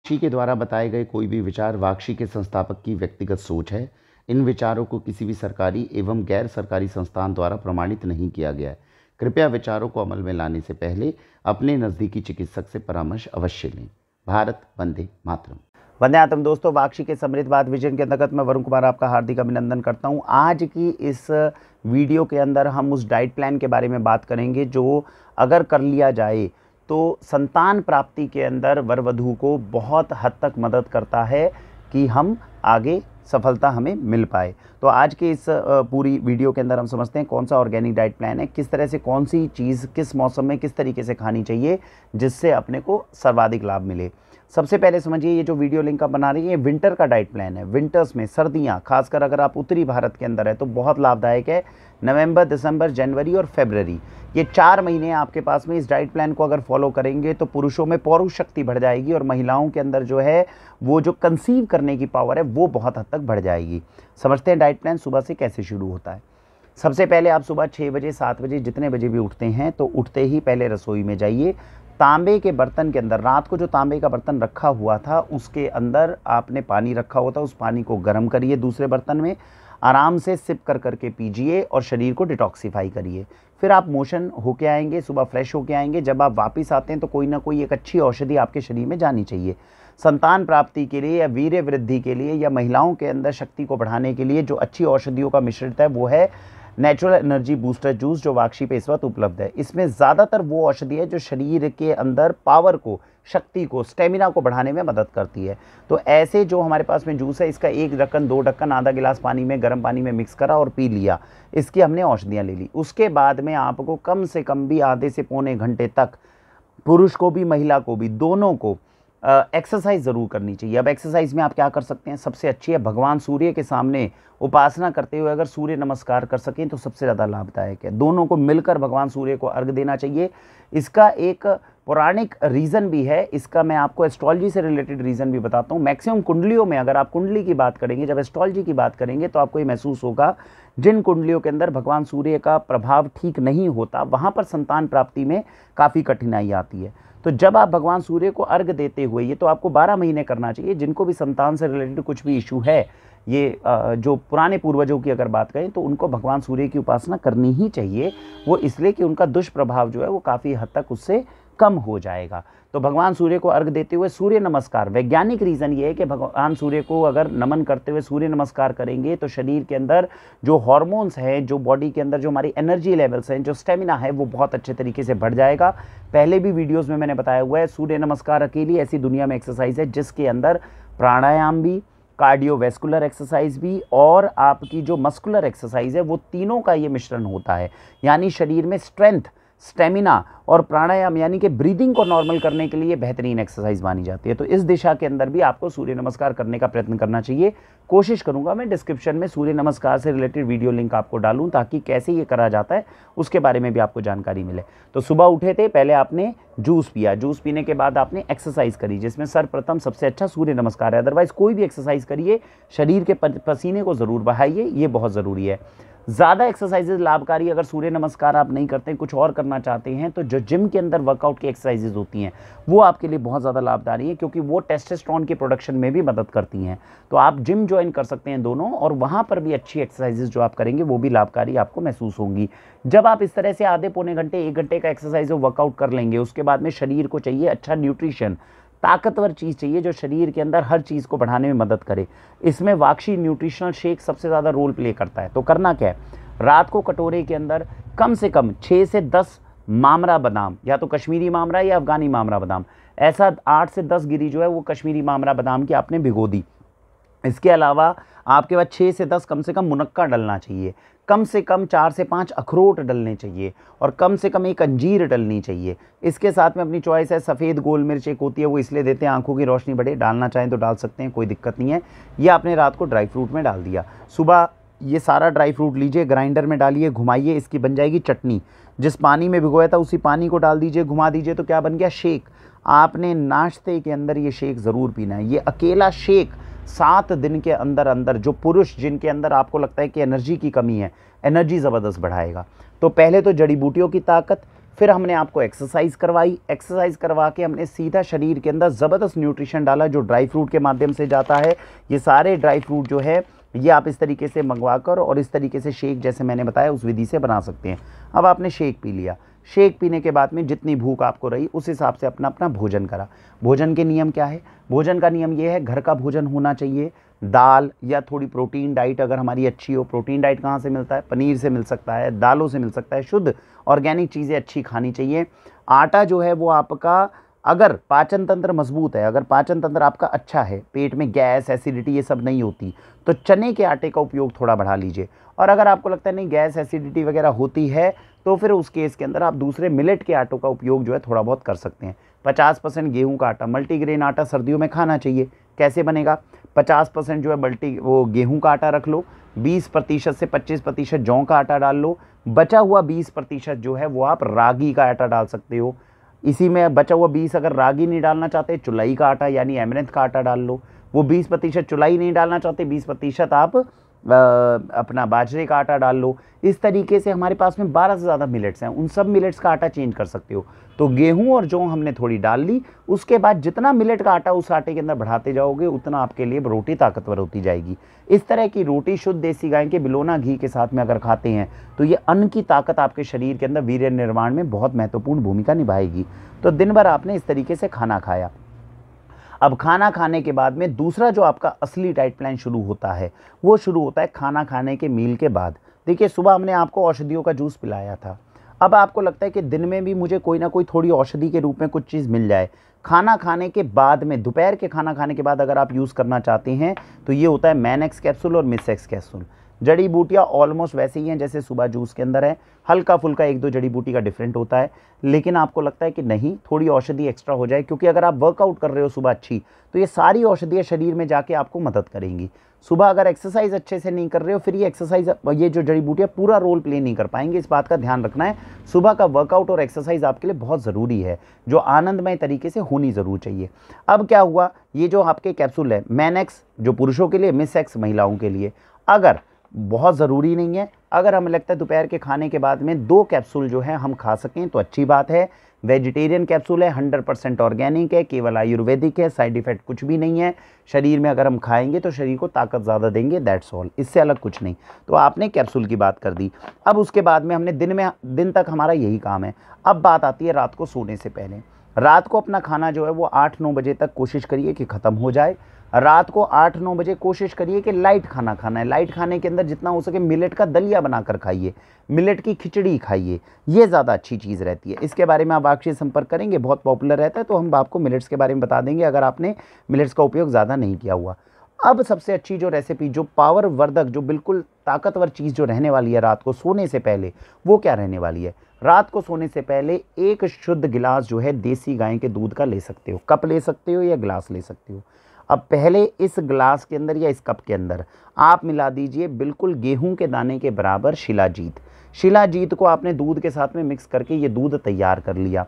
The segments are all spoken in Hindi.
वाक्षी के द्वारा बताए गए कोई भी विचार वाक्षी के संस्थापक की व्यक्तिगत सोच है। इन विचारों को किसी भी सरकारी एवं गैर सरकारी संस्थान द्वारा प्रमाणित नहीं किया गया है। कृपया विचारों को अमल में लाने से पहले अपने नज़दीकी चिकित्सक से परामर्श अवश्य लें। भारत वंदे मातरम। वंदे मातरम। दोस्तों, वाक्षी के समृद्ध भारत विजन के अंतर्गत मैं वरुण कुमार आपका हार्दिक अभिनंदन करता हूं। आज की इस वीडियो के अंदर हम उस डाइट प्लान के बारे में बात करेंगे जो अगर कर लिया जाए तो संतान प्राप्ति के अंदर वर वधू को बहुत हद तक मदद करता है कि हम आगे सफलता हमें मिल पाए। तो आज के इस पूरी वीडियो के अंदर हम समझते हैं कौन सा ऑर्गेनिक डाइट प्लान है, किस तरह से कौन सी चीज़ किस मौसम में किस तरीके से खानी चाहिए जिससे अपने को सर्वाधिक लाभ मिले। सबसे पहले समझिए, ये जो वीडियो लिंक आप बना रही है विंटर का डाइट प्लान है। विंटर्स में, सर्दियाँ, खासकर अगर आप उत्तरी भारत के अंदर है तो बहुत लाभदायक है। नवंबर, दिसंबर, जनवरी और फरवरी, ये 4 महीने आपके पास में इस डाइट प्लान को अगर फॉलो करेंगे तो पुरुषों में पौरुष शक्ति बढ़ जाएगी और महिलाओं के अंदर जो है वो जो कंसीव करने की पावर है वो बहुत हद तक बढ़ जाएगी। समझते हैं डाइट प्लान सुबह से कैसे शुरू होता है। सबसे पहले आप सुबह 6 बजे 7 बजे जितने बजे भी उठते हैं तो उठते ही पहले रसोई में जाइए। तांबे के बर्तन के अंदर, रात को जो तांबे का बर्तन रखा हुआ था उसके अंदर आपने पानी रखा हुआ था, उस पानी को गर्म करिए। दूसरे बर्तन में आराम से सिप कर करके पीजिए और शरीर को डिटॉक्सिफाई करिए। फिर आप मोशन होके आएंगे, सुबह फ्रेश होके आएंगे। जब आप वापस आते हैं तो कोई ना कोई एक अच्छी औषधि आपके शरीर में जानी चाहिए। संतान प्राप्ति के लिए या वीर्य वृद्धि के लिए या महिलाओं के अंदर शक्ति को बढ़ाने के लिए जो अच्छी औषधियों का मिश्रित है वो है नेचुरल एनर्जी बूस्टर जूस, जो वाक्षी पे इस वक्त उपलब्ध है। इसमें ज़्यादातर वो औषधि है जो शरीर के अंदर पावर को, शक्ति को, स्टेमिना को बढ़ाने में मदद करती है। तो ऐसे जो हमारे पास में जूस है इसका 1 ढक्कन 2 ढक्कन आधा गिलास पानी में, गर्म पानी में मिक्स करा और पी लिया। इसकी हमने औषधियाँ ले ली। उसके बाद में आपको कम से कम भी आधे से पौने घंटे तक पुरुष को भी महिला को भी दोनों को एक्सरसाइज ज़रूर करनी चाहिए। अब एक्सरसाइज में आप क्या कर सकते हैं, सबसे अच्छी है भगवान सूर्य के सामने उपासना करते हुए अगर सूर्य नमस्कार कर सकें तो सबसे ज़्यादा लाभदायक है। दोनों को मिलकर भगवान सूर्य को अर्घ देना चाहिए। इसका एक पौराणिक रीज़न भी है, इसका मैं आपको एस्ट्रोलॉजी से रिलेटेड रीज़न भी बताता हूँ। मैक्सिमम कुंडलियों में अगर आप कुंडली की बात करेंगे, जब एस्ट्रोलॉजी की बात करेंगे तो आपको ये महसूस होगा जिन कुंडलियों के अंदर भगवान सूर्य का प्रभाव ठीक नहीं होता वहाँ पर संतान प्राप्ति में काफ़ी कठिनाई आती है। तो जब आप भगवान सूर्य को अर्घ देते हुए, ये तो आपको 12 महीने करना चाहिए। जिनको भी संतान से रिलेटेड कुछ भी इशू है, ये जो पुराने पूर्वजों की अगर बात करें तो उनको भगवान सूर्य की उपासना करनी ही चाहिए। वो इसलिए कि उनका दुष्प्रभाव जो है वो काफ़ी हद तक उससे कम हो जाएगा। तो भगवान सूर्य को अर्घ देते हुए सूर्य नमस्कार, वैज्ञानिक रीज़न ये है कि भगवान सूर्य को अगर नमन करते हुए सूर्य नमस्कार करेंगे तो शरीर के अंदर जो हॉर्मोन्स हैं, जो बॉडी के अंदर जो हमारी एनर्जी लेवल्स हैं, जो स्टेमिना है वो बहुत अच्छे तरीके से बढ़ जाएगा। पहले भी वीडियोज़ में मैंने बताया हुआ है, सूर्य नमस्कार अकेली ऐसी दुनिया में एक्सरसाइज है जिसके अंदर प्राणायाम भी, कार्डियोवैस्कुलर एक्सरसाइज भी और आपकी जो मस्कुलर एक्सरसाइज है वो तीनों का ये मिश्रण होता है। यानी शरीर में स्ट्रेंथ, स्टेमिना और प्राणायाम यानी कि ब्रीदिंग को नॉर्मल करने के लिए बेहतरीन एक्सरसाइज मानी जाती है। तो इस दिशा के अंदर भी आपको सूर्य नमस्कार करने का प्रयत्न करना चाहिए। कोशिश करूंगा मैं डिस्क्रिप्शन में सूर्य नमस्कार से रिलेटेड वीडियो लिंक आपको डालूं ताकि कैसे ये करा जाता है उसके बारे में भी आपको जानकारी मिले। तो सुबह उठे थे, पहले आपने जूस पिया, जूस पीने के बाद आपने एक्सरसाइज करी जिसमें सर्वप्रथम सबसे अच्छा सूर्य नमस्कार है। अदरवाइज कोई भी एक्सरसाइज करिए, शरीर के पसीने को ज़रूर बहाइए, ये बहुत ज़रूरी है। ज़्यादा एक्सरसाइजेज लाभकारी, अगर सूर्य नमस्कार आप नहीं करते, कुछ और करना चाहते हैं तो जो जिम के अंदर वर्कआउट की एक्सरसाइजेज होती हैं वो आपके लिए बहुत ज़्यादा लाभकारी है क्योंकि वो टेस्टोस्टेरोन की प्रोडक्शन में भी मदद करती हैं। तो आप जिम ज्वाइन कर सकते हैं दोनों, और वहाँ पर भी अच्छी एक्सरसाइजेज जो आप करेंगे वो भी लाभकारी आपको महसूस होंगी। जब आप इस तरह से आधे पौने घंटे 1 घंटे का एक्सरसाइज वर्कआउट कर लेंगे, उसके बाद में शरीर को चाहिए अच्छा न्यूट्रिशन, ताकतवर चीज़ चाहिए जो शरीर के अंदर हर चीज़ को बढ़ाने में मदद करे। इसमें वाक्षी न्यूट्रिशनल शेक सबसे ज़्यादा रोल प्ले करता है। तो करना क्या है, रात को कटोरे के अंदर कम से कम 6 से 10 मामरा बादाम, या तो कश्मीरी मामरा या अफगानी मामरा बादाम, ऐसा 8 से 10 गिरी जो है वो कश्मीरी मामरा बादाम की आपने भिगो दी। इसके अलावा आपके पास 6 से 10 कम से कम मुनक्का डलना चाहिए, कम से कम 4 से 5 अखरोट डलने चाहिए और कम से कम 1 अंजीर डलनी चाहिए। इसके साथ में अपनी चॉइस है, सफ़ेद गोल मिर्च एक होती है वो इसलिए देते हैं आंखों की रोशनी बढ़े, डालना चाहें तो डाल सकते हैं, कोई दिक्कत नहीं है। ये आपने रात को ड्राई फ्रूट में डाल दिया। सुबह ये सारा ड्राई फ्रूट लीजिए, ग्राइंडर में डालिए, घुमाइए, इसकी बन जाएगी चटनी। जिस पानी में भिगोया था उसी पानी को डाल दीजिए, घुमा दीजिए, तो क्या बन गया, शेक। आपने नाश्ते के अंदर ये शेक ज़रूर पीना है। ये अकेला शेक 7 दिन के अंदर अंदर जो पुरुष जिनके अंदर आपको लगता है कि एनर्जी की कमी है, एनर्जी ज़बरदस्त बढ़ाएगा। तो पहले तो जड़ी बूटियों की ताकत, फिर हमने आपको एक्सरसाइज करवाई, एक्सरसाइज करवा के हमने सीधा शरीर के अंदर ज़बरदस्त न्यूट्रिशन डाला जो ड्राई फ्रूट के माध्यम से जाता है। ये सारे ड्राई फ्रूट जो है ये आप इस तरीके से मंगवा कर और इस तरीके से शेक जैसे मैंने बताया उस विधि से बना सकते हैं। अब आपने शेक पी लिया, शेक पीने के बाद में जितनी भूख आपको रही उस हिसाब से अपना अपना भोजन करा। भोजन के नियम क्या है? भोजन का नियम ये है, घर का भोजन होना चाहिए, दाल या थोड़ी प्रोटीन डाइट अगर हमारी अच्छी हो। प्रोटीन डाइट कहाँ से मिलता है? पनीर से मिल सकता है, दालों से मिल सकता है, शुद्ध ऑर्गेनिक चीज़ें अच्छी खानी चाहिए। आटा जो है वो आपका, अगर पाचन तंत्र मजबूत है, अगर पाचन तंत्र आपका अच्छा है, पेट में गैस एसिडिटी ये सब नहीं होती, तो चने के आटे का उपयोग थोड़ा बढ़ा लीजिए। और अगर आपको लगता है नहीं गैस एसिडिटी वगैरह होती है तो फिर उस केस के अंदर आप दूसरे मिलेट के आटों का उपयोग जो है थोड़ा बहुत कर सकते हैं। 50% गेहूं का आटा, मल्टीग्रेन आटा सर्दियों में खाना चाहिए। कैसे बनेगा? 50% जो है गेहूं का आटा रख लो, 20% से 25% जौ का आटा डाल लो, बचा हुआ 20% जो है वो आप रागी का आटा डाल सकते हो। इसी में बचा हुआ 20 अगर रागी नहीं डालना चाहते, चुलाई का आटा यानी एमरैंथ का आटा डाल लो। वो 20% चुलाई नहीं डालना चाहते, 20% आप अपना बाजरे का आटा डाल लो। इस तरीके से हमारे पास में 12 से ज़्यादा मिलेट्स हैं, उन सब मिलेट्स का आटा चेंज कर सकते हो। तो गेहूं और जौ हमने थोड़ी डाल ली, उसके बाद जितना मिलेट का आटा उस आटे के अंदर बढ़ाते जाओगे उतना आपके लिए रोटी ताकतवर होती जाएगी। इस तरह की रोटी शुद्ध देसी गाय के बिलोना घी के साथ में अगर खाते हैं तो ये अन्न की ताकत आपके शरीर के अंदर वीर्य निर्माण में बहुत महत्वपूर्ण भूमिका निभाएगी। तो दिन भर आपने इस तरीके से खाना खाया। अब खाना खाने के बाद में दूसरा जो आपका असली डाइट प्लान शुरू होता है वो शुरू होता है खाना खाने के मील के बाद। देखिए, सुबह हमने आपको औषधियों का जूस पिलाया था, अब आपको लगता है कि दिन में भी मुझे कोई ना कोई थोड़ी औषधि के रूप में कुछ चीज़ मिल जाए। खाना खाने के बाद में, दोपहर के खाना खाने के बाद अगर आप यूज़ करना चाहते हैं तो ये होता है मैनएक्स कैप्सूल और मिसएक्स कैप्सूल। जड़ी बूटियाँ ऑलमोस्ट वैसे ही हैं जैसे सुबह जूस के अंदर है, हल्का फुल्का एक दो जड़ी बूटी का डिफरेंट होता है, लेकिन आपको लगता है कि नहीं थोड़ी औषधि एक्स्ट्रा हो जाए, क्योंकि अगर आप वर्कआउट कर रहे हो सुबह अच्छी तो ये सारी औषधियाँ शरीर में जाके आपको मदद करेंगी। सुबह अगर एक्सरसाइज अच्छे से नहीं कर रहे हो फिर ये एक्सरसाइज, ये जो जड़ी बूटियाँ पूरा रोल प्ले नहीं कर पाएंगे, इस बात का ध्यान रखना है। सुबह का वर्कआउट और एक्सरसाइज आपके लिए बहुत ज़रूरी है, जो आनंदमय तरीके से होनी ज़रूर चाहिए। अब क्या हुआ, ये जो आपके कैप्सूल है मैनएक्स जो पुरुषों के लिए, मिसएक्स महिलाओं के लिए, अगर बहुत ज़रूरी नहीं है, अगर हमें लगता है दोपहर के खाने के बाद में 2 कैप्सूल जो है हम खा सकें तो अच्छी बात है। वेजिटेरियन कैप्सूल है, 100% ऑर्गेनिक है, केवल आयुर्वेदिक है, साइड इफेक्ट कुछ भी नहीं है। शरीर में अगर हम खाएंगे तो शरीर को ताकत ज़्यादा देंगे, दैट्स ऑल, इससे अलग कुछ नहीं। तो आपने कैप्सूल की बात कर दी। अब उसके बाद में हमने दिन तक हमारा यही काम है। अब बात आती है रात को सोने से पहले। रात को अपना खाना जो है वो 8-9 बजे तक कोशिश करिए कि ख़त्म हो जाए। रात को 8-9 बजे कोशिश करिए कि लाइट खाना खाना है। लाइट खाने के अंदर जितना हो सके मिलेट का दलिया बनाकर खाइए, मिलेट की खिचड़ी खाइए, ये ज़्यादा अच्छी चीज़ रहती है। इसके बारे में आप आपसे संपर्क करेंगे, बहुत पॉपुलर रहता है, तो हम आपको मिलेट्स के बारे में बता देंगे अगर आपने मिलेट्स का उपयोग ज़्यादा नहीं किया हुआ। अब सबसे अच्छी जो रेसिपी, जो पावर वर्धक, जो बिल्कुल ताकतवर चीज़ जो रहने वाली है रात को सोने से पहले, वो क्या रहने वाली है? रात को सोने से पहले एक शुद्ध गिलास जो है देसी गाय के दूध का ले सकते हो। कप ले सकते हो या गिलास ले सकते हो। अब पहले इस गिलास के अंदर या इस कप के अंदर आप मिला दीजिए बिल्कुल गेहूं के दाने के बराबर शिलाजीत। शिलाजीत को आपने दूध के साथ में मिक्स करके ये दूध तैयार कर लिया।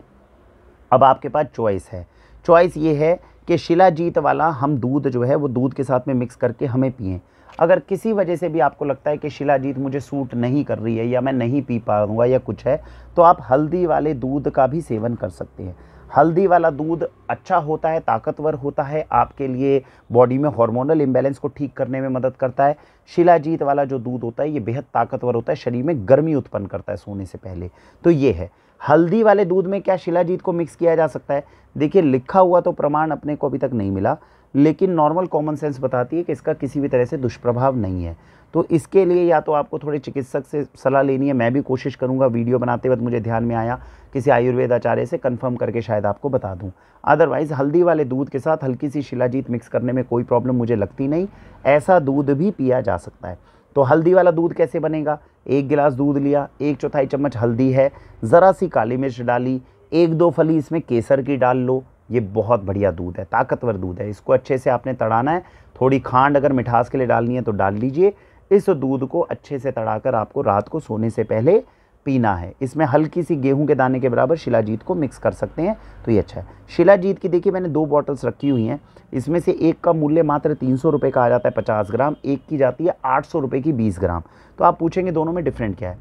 अब आपके पास चॉइस है, चॉइस ये है कि शिलाजीत वाला हम दूध जो है वो दूध के साथ में मिक्स करके हमें पिएं। अगर किसी वजह से भी आपको लगता है कि शिलाजीत मुझे सूट नहीं कर रही है या मैं नहीं पी पाऊँगा या कुछ है, तो आप हल्दी वाले दूध का भी सेवन कर सकते हैं। हल्दी वाला दूध अच्छा होता है, ताकतवर होता है, आपके लिए बॉडी में हार्मोनल इम्बैलेंस को ठीक करने में मदद करता है। शिलाजीत वाला जो दूध होता है ये बेहद ताकतवर होता है, शरीर में गर्मी उत्पन्न करता है सोने से पहले। तो ये है, हल्दी वाले दूध में क्या शिलाजीत को मिक्स किया जा सकता है? देखिए, लिखा हुआ तो प्रमाण अपने को अभी तक नहीं मिला, लेकिन नॉर्मल कॉमन सेंस बताती है कि इसका किसी भी तरह से दुष्प्रभाव नहीं है। तो इसके लिए या तो आपको थोड़े चिकित्सक से सलाह लेनी है, मैं भी कोशिश करूंगा, वीडियो बनाते वक्त मुझे ध्यान में आया किसी आयुर्वेद आचार्य से कंफर्म करके शायद आपको बता दूं। अदरवाइज़ हल्दी वाले दूध के साथ हल्की सी शिलाजीत मिक्स करने में कोई प्रॉब्लम मुझे लगती नहीं, ऐसा दूध भी पिया जा सकता है। तो हल्दी वाला दूध कैसे बनेगा? 1 गिलास दूध लिया, 1/4 चम्मच हल्दी है, ज़रा सी काली मिर्च डाली, 1-2 फली इसमें केसर की डाल लो। ये बहुत बढ़िया दूध है, ताकतवर दूध है, इसको अच्छे से आपने तड़ाना है। थोड़ी खांड अगर मिठास के लिए डालनी है तो डाल लीजिए। इस दूध को अच्छे से तड़ाकर आपको रात को सोने से पहले पीना है। इसमें हल्की सी गेहूं के दाने के बराबर शिलाजीत को मिक्स कर सकते हैं, तो ये अच्छा है। शिलाजीत की देखिए मैंने 2 बॉटल्स रखी हुई हैं, इसमें से एक का मूल्य मात्र 300 रुपये का आ जाता है 50 ग्राम, एक की जाती है 800 रुपये की 20 ग्राम। तो आप पूछेंगे दोनों में डिफरेंट क्या है?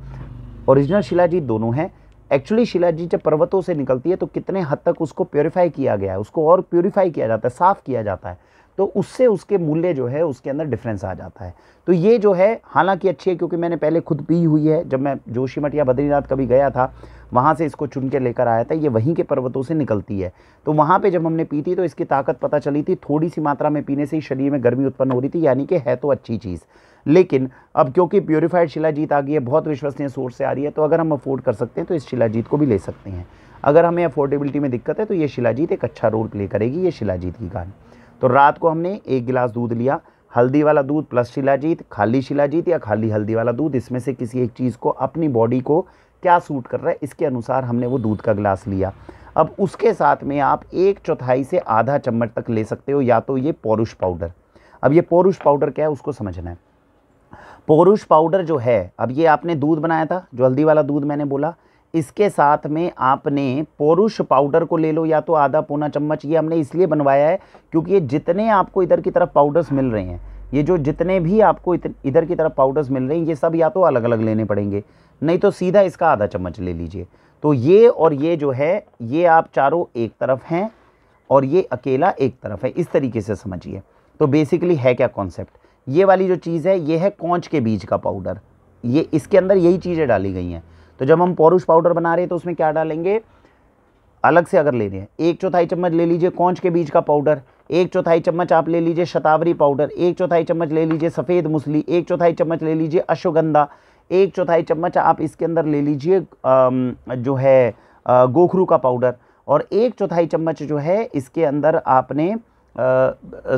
ओरिजिनल शिलाजीत दोनों हैं, एक्चुअली शिलाजीत जब पर्वतों से निकलती है तो कितने हद तक उसको प्योरीफाई किया गया है, उसको और प्योरीफाई किया जाता है, साफ़ किया जाता है, तो उससे उसके मूल्य जो है उसके अंदर डिफरेंस आ जाता है। तो ये जो है हालांकि अच्छी है, क्योंकि मैंने पहले खुद पी हुई है, जब मैं जोशीमठ या बद्रीनाथ कभी गया था वहाँ से इसको चुन के लेकर आया था। ये वहीं के पर्वतों से निकलती है, तो वहाँ पे जब हमने पी थी तो इसकी ताकत पता चली थी। थोड़ी सी मात्रा में पीने से ही शरीर में गर्मी उत्पन्न हो रही थी, यानी कि है तो अच्छी चीज़। लेकिन अब क्योंकि प्योरीफाइड शिलाजीत आ गई है, बहुत विश्वसनीय सोर्स से आ रही है, तो अगर हम अफोर्ड कर सकते हैं तो इस शिलाजीत को भी ले सकते हैं। अगर हमें अफोर्डेबिलिटी में दिक्कत है तो ये शिलाजीत एक अच्छा रोल प्ले करेगी, ये शिलाजीत की कहानी। तो रात को हमने 1 गिलास दूध लिया, हल्दी वाला दूध प्लस शिलाजीत, खाली शिलाजीत या खाली हल्दी वाला दूध, इसमें से किसी एक चीज़ को अपनी बॉडी को क्या सूट कर रहा है इसके अनुसार हमने वो दूध का गिलास लिया। अब उसके साथ में आप 1/4 से आधा चम्मच तक ले सकते हो या तो ये पौरुष पाउडर। अब ये पौरुष पाउडर क्या है उसको समझना है। पौरुष पाउडर जो है, अब ये आपने दूध बनाया था, जो हल्दी वाला दूध मैंने बोला, इसके साथ में आपने पौरुष पाउडर को ले लो, या तो आधा पौना चम्मच। ये हमने इसलिए बनवाया है क्योंकि ये जितने आपको इधर की तरफ पाउडर्स मिल रहे हैं, ये जो जितने भी आपको इधर की तरफ पाउडर्स मिल रहे हैं, ये सब या तो अलग अलग लेने पड़ेंगे, नहीं तो सीधा इसका आधा चम्मच ले लीजिए। तो ये और ये जो है, ये आप चारों एक तरफ हैं और ये अकेला एक तरफ है, इस तरीके से समझिए। तो बेसिकली है क्या कॉन्सेप्ट, ये वाली जो चीज़ है ये है कौंच के बीज का पाउडर, ये इसके अंदर यही चीज़ें डाली गई हैं। तो जब हम पौरुष पाउडर बना रहे हैं तो उसमें क्या डालेंगे, अलग से अगर ले रहे हैं 1/4 चम्मच ले लीजिए कौंच के बीज का पाउडर, 1/4 चम्मच आप ले लीजिए शतावरी पाउडर, 1/4 चम्मच ले लीजिए सफ़ेद मूसली, 1/4 चम्मच ले लीजिए अश्वगंधा, 1/4 चम्मच आप इसके अंदर ले लीजिए जो है गोखरू का पाउडर, और 1/4 चम्मच जो है इसके अंदर आपने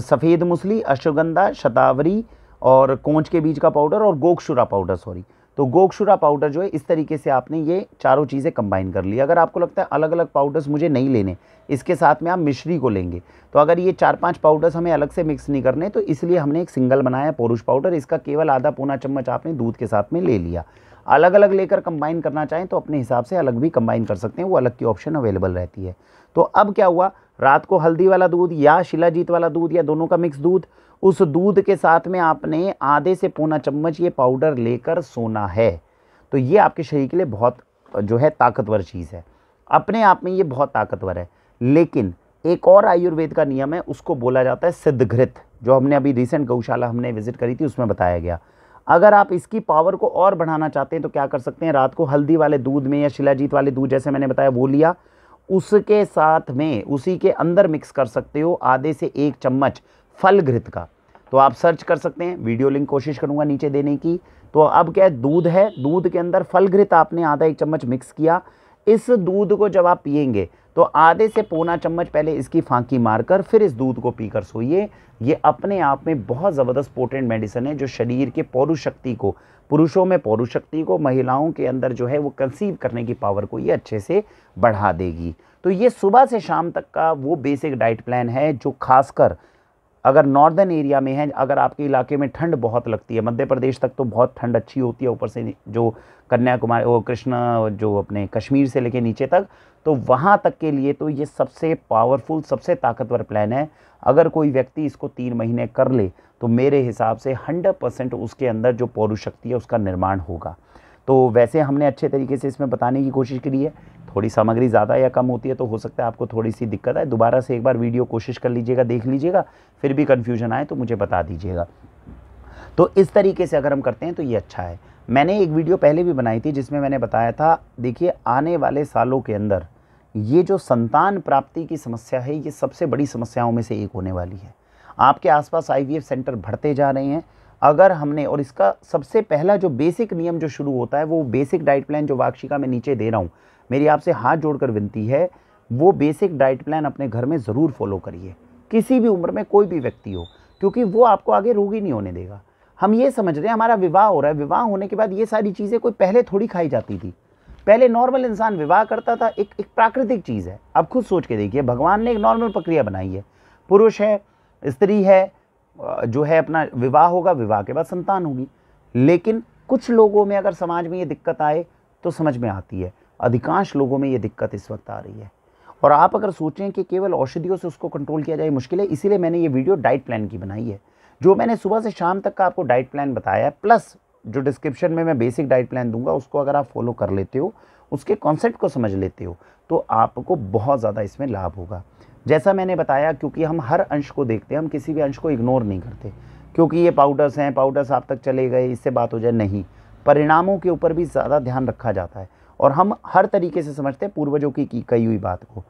सफ़ेद मूसली, अश्वगंधा, शतावरी और कौंच के बीज का पाउडर और गोक्षुरा पाउडर, सॉरी, तो गोक्षुरा पाउडर जो है, इस तरीके से आपने ये चारों चीज़ें कंबाइन कर ली। अगर आपको लगता है अलग अलग पाउडर्स मुझे नहीं लेने, इसके साथ में आप मिश्री को लेंगे, तो अगर ये 4-5 पाउडर्स हमें अलग से मिक्स नहीं करने, तो इसलिए हमने एक सिंगल बनाया पौरुष पाउडर। इसका केवल आधा पौना चम्मच आपने दूध के साथ में ले लिया। अलग अलग लेकर कंबाइन करना चाहें तो अपने हिसाब से अलग भी कंबाइन कर सकते हैं, वो अलग की ऑप्शन अवेलेबल रहती है। तो अब क्या हुआ, रात को हल्दी वाला दूध या शिलाजीत वाला दूध या दोनों का मिक्स दूध, उस दूध के साथ में आपने आधे से पौना चम्मच ये पाउडर लेकर सोना है। तो ये आपके शरीर के लिए बहुत जो है ताकतवर चीज़ है, अपने आप में ये बहुत ताकतवर है। लेकिन एक और आयुर्वेद का नियम है, उसको बोला जाता है सिद्धघृत, जो हमने अभी रिसेंट गौशाला हमने विजिट करी थी उसमें बताया गया। अगर आप इसकी पावर को और बढ़ाना चाहते हैं तो क्या कर सकते हैं, रात को हल्दी वाले दूध में या शिलाजीत वाले दूध जैसे मैंने बताया वो लिया, उसके साथ में उसी के अंदर मिक्स कर सकते हो आधे से 1 चम्मच फलघृत का। तो आप सर्च कर सकते हैं, वीडियो लिंक कोशिश करूंगा नीचे देने की। तो अब क्या है, दूध है, दूध के अंदर फलघृत आपने आधा 1 चम्मच मिक्स किया। इस दूध को जब आप पिएंगे तो आधे से पौना चम्मच पहले इसकी फांकी मारकर फिर इस दूध को पीकर सोइए। ये अपने आप में बहुत ज़बरदस्त पोटेंट मेडिसिन है, जो शरीर के पौरुष शक्ति को, पुरुषों में पौरुष शक्ति को, महिलाओं के अंदर जो है वो कंसीव करने की पावर को ये अच्छे से बढ़ा देगी। तो ये सुबह से शाम तक का वो बेसिक डाइट प्लान है, जो खासकर अगर नॉर्दर्न एरिया में है, अगर आपके इलाके में ठंड बहुत लगती है, मध्य प्रदेश तक तो बहुत ठंड अच्छी होती है, ऊपर से जो कन्याकुमारी, वो कृष्णा जो अपने कश्मीर से लेके नीचे तक, तो वहाँ तक के लिए तो ये सबसे पावरफुल, सबसे ताकतवर प्लान है। अगर कोई व्यक्ति इसको 3 महीने कर ले तो मेरे हिसाब से 100% उसके अंदर जो पौरुष शक्ति है उसका निर्माण होगा। तो वैसे हमने अच्छे तरीके से इसमें बताने की कोशिश करी है। थोड़ी सामग्री ज़्यादा या कम होती है तो हो सकता है आपको थोड़ी सी दिक्कत आए, दोबारा से एक बार वीडियो कोशिश कर लीजिएगा, देख लीजिएगा, फिर भी कन्फ्यूजन आए तो मुझे बता दीजिएगा। तो इस तरीके से अगर हम करते हैं तो ये अच्छा है। मैंने एक वीडियो पहले भी बनाई थी जिसमें मैंने बताया था, देखिए आने वाले सालों के अंदर ये जो संतान प्राप्ति की समस्या है, ये सबसे बड़ी समस्याओं में से एक होने वाली है। आपके आसपास IVF सेंटर बढ़ते जा रहे हैं। अगर हमने, और इसका सबसे पहला जो बेसिक नियम जो शुरू होता है, वो बेसिक डाइट प्लान जो वाक्षिका में नीचे दे रहा हूँ, मेरी आपसे हाथ जोड़कर विनती है, वो बेसिक डाइट प्लान अपने घर में ज़रूर फॉलो करिए, किसी भी उम्र में कोई भी व्यक्ति हो, क्योंकि वो आपको आगे रोगी नहीं होने देगा। हम ये समझ रहे हैं हमारा विवाह हो रहा है, विवाह होने के बाद ये सारी चीज़ें कोई पहले थोड़ी खाई जाती थी। पहले नॉर्मल इंसान विवाह करता था, एक प्राकृतिक चीज़ है। आप खुद सोच के देखिए, भगवान ने एक नॉर्मल प्रक्रिया बनाई है, पुरुष है, स्त्री है, जो है अपना विवाह होगा, विवाह के बाद संतान होगी। लेकिन कुछ लोगों में अगर समाज में ये दिक्कत आए तो समझ में आती है, अधिकांश लोगों में ये दिक्कत इस वक्त आ रही है। और आप अगर सोचें कि केवल औषधियों से उसको कंट्रोल किया जाए, मुश्किल है। इसीलिए मैंने ये वीडियो डाइट प्लान की बनाई है, जो मैंने सुबह से शाम तक का आपको डाइट प्लान बताया है, प्लस जो डिस्क्रिप्शन में मैं बेसिक डाइट प्लान दूंगा उसको अगर आप फॉलो कर लेते हो उसके कॉन्सेप्ट को समझ लेते हो, तो आपको बहुत ज़्यादा इसमें लाभ होगा। जैसा मैंने बताया, क्योंकि हम हर अंश को देखते हैं, हम किसी भी अंश को इग्नोर नहीं करते, क्योंकि ये पाउडर्स हैं, पाउडर्स आप तक चले गए, इससे बात हो जाए, नहीं, परिणामों के ऊपर भी ज़्यादा ध्यान रखा जाता है और हम हर तरीके से समझते हैं पूर्वजों की कही हुई बात को।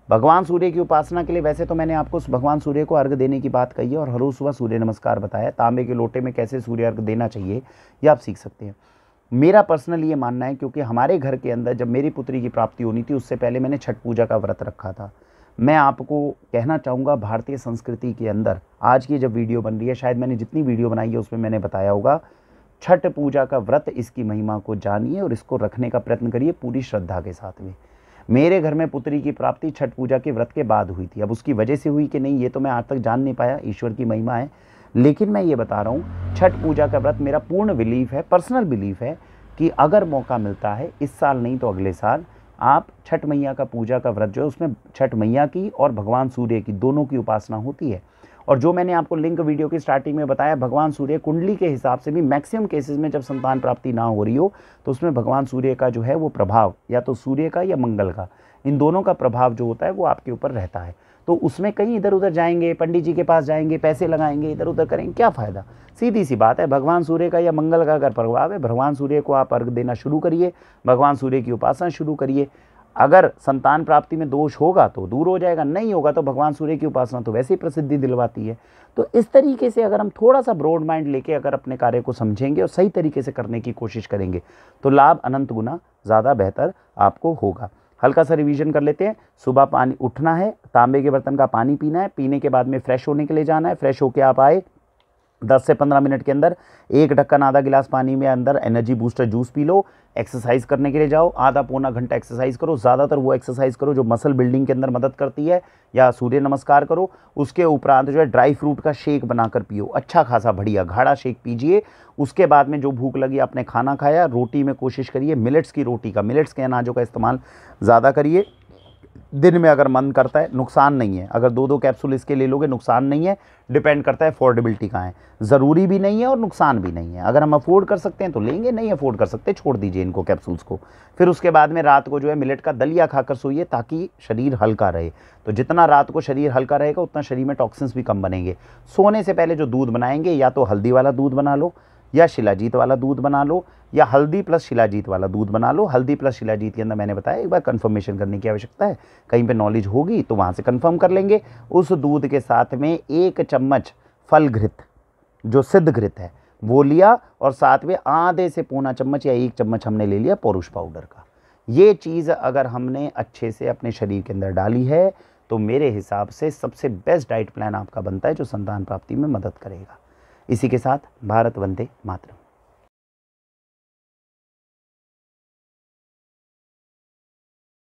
भगवान सूर्य की उपासना के लिए वैसे तो मैंने आपको भगवान सूर्य को अर्घ देने की बात कही है और हर रोज़ सुबह सूर्य नमस्कार बताया, तांबे के लोटे में कैसे सूर्य अर्घ देना चाहिए ये आप सीख सकते हैं। मेरा पर्सनल ये मानना है, क्योंकि हमारे घर के अंदर जब मेरी पुत्री की प्राप्ति होनी थी, उससे पहले मैंने छठ पूजा का व्रत रखा था। मैं आपको कहना चाहूँगा, भारतीय संस्कृति के अंदर आज की जब वीडियो बन रही है, शायद मैंने जितनी वीडियो बनाई है उसमें मैंने बताया होगा, छठ पूजा का व्रत, इसकी महिमा को जानिए और इसको रखने का प्रयत्न करिए पूरी श्रद्धा के साथ में। मेरे घर में पुत्री की प्राप्ति छठ पूजा के व्रत के बाद हुई थी। अब उसकी वजह से हुई कि नहीं ये तो मैं आज तक जान नहीं पाया, ईश्वर की महिमा है। लेकिन मैं ये बता रहा हूँ, छठ पूजा का व्रत मेरा पूर्ण बिलीफ है, पर्सनल बिलीफ है कि अगर मौका मिलता है, इस साल नहीं तो अगले साल, आप छठ मैया का पूजा का व्रत जो है उसमें छठ मैया की और भगवान सूर्य की दोनों की उपासना होती है। और जो मैंने आपको लिंक वीडियो की स्टार्टिंग में बताया, भगवान सूर्य कुंडली के हिसाब से भी मैक्सिमम केसेस में जब संतान प्राप्ति ना हो रही हो तो उसमें भगवान सूर्य का जो है वो प्रभाव, या तो सूर्य का या मंगल का, इन दोनों का प्रभाव जो होता है वो आपके ऊपर रहता है। तो उसमें कहीं इधर उधर जाएंगे, पंडित जी के पास जाएंगे, पैसे लगाएंगे, इधर उधर करेंगे, क्या फ़ायदा। सीधी सी बात है, भगवान सूर्य का या मंगल का अगर प्रभाव है, भगवान सूर्य को आप अर्घ देना शुरू करिए, भगवान सूर्य की उपासना शुरू करिए। अगर संतान प्राप्ति में दोष होगा तो दूर हो जाएगा, नहीं होगा तो भगवान सूर्य की उपासना तो वैसे ही प्रसिद्धि दिलवाती है। तो इस तरीके से अगर हम थोड़ा सा ब्रॉड माइंड लेके अगर अपने कार्य को समझेंगे और सही तरीके से करने की कोशिश करेंगे तो लाभ अनंत गुना ज़्यादा बेहतर आपको होगा। हल्का सा रिवीजन कर लेते हैं। सुबह पानी उठना है, तांबे के बर्तन का पानी पीना है, पीने के बाद में फ्रेश होने के लिए जाना है। फ्रेश होके आप आए, 10 से 15 मिनट के अंदर एक ढक्कन आधा गिलास पानी में अंदर energy booster juice P low. Exercise करने के लिए जाओ, आधा पौना घंटा एक्सरसाइज करो, ज़्यादातर वो एक्सरसाइज करो जो मसल बिल्डिंग के अंदर मदद करती है, या सूर्य नमस्कार करो। उसके उपरांत जो है ड्राई फ्रूट का शेक बनाकर पियो, अच्छा खासा बढ़िया गाढ़ा शेक पीजिए। उसके बाद में जो भूख लगी आपने खाना खाया, रोटी में कोशिश करिए मिलेट्स की रोटी का, मिलेट्स के अनाजों का इस्तेमाल ज़्यादा करिए। दिन में अगर मन करता है, नुकसान नहीं है, अगर 2-2 कैप्सूल इसके ले लोगे नुकसान नहीं है। डिपेंड करता है अफोर्डेबिलिटी कहाँ है, ज़रूरी भी नहीं है और नुकसान भी नहीं है। अगर हम अफोर्ड कर सकते हैं तो लेंगे, नहीं अफोर्ड कर सकते छोड़ दीजिए इनको कैप्सूल्स को। फिर उसके बाद में रात को जो है मिलेट का दलिया खाकर सोइए ताकि शरीर हल्का रहे। तो जितना रात को शरीर हल्का रहेगा उतना शरीर में टॉक्सिन्स भी कम बनेंगे। सोने से पहले जो दूध बनाएंगे, या तो हल्दी वाला दूध बना लो, या शिलाजीत वाला दूध बना लो, या हल्दी प्लस शिलाजीत वाला दूध बना लो। हल्दी प्लस शिलाजीत के अंदर मैंने बताया एक बार कंफर्मेशन करने की आवश्यकता है, कहीं पे नॉलेज होगी तो वहाँ से कंफर्म कर लेंगे। उस दूध के साथ में 1 चम्मच फल घृत, जो सिद्ध घृत है, वो लिया, और साथ में आधे से पौना चम्मच या 1 चम्मच हमने ले लिया पौरुष पाउडर का। ये चीज़ अगर हमने अच्छे से अपने शरीर के अंदर डाली है तो मेरे हिसाब से सबसे बेस्ट डाइट प्लान आपका बनता है जो संतान प्राप्ति में मदद करेगा। इसी के साथ भारत वंदे मातरम।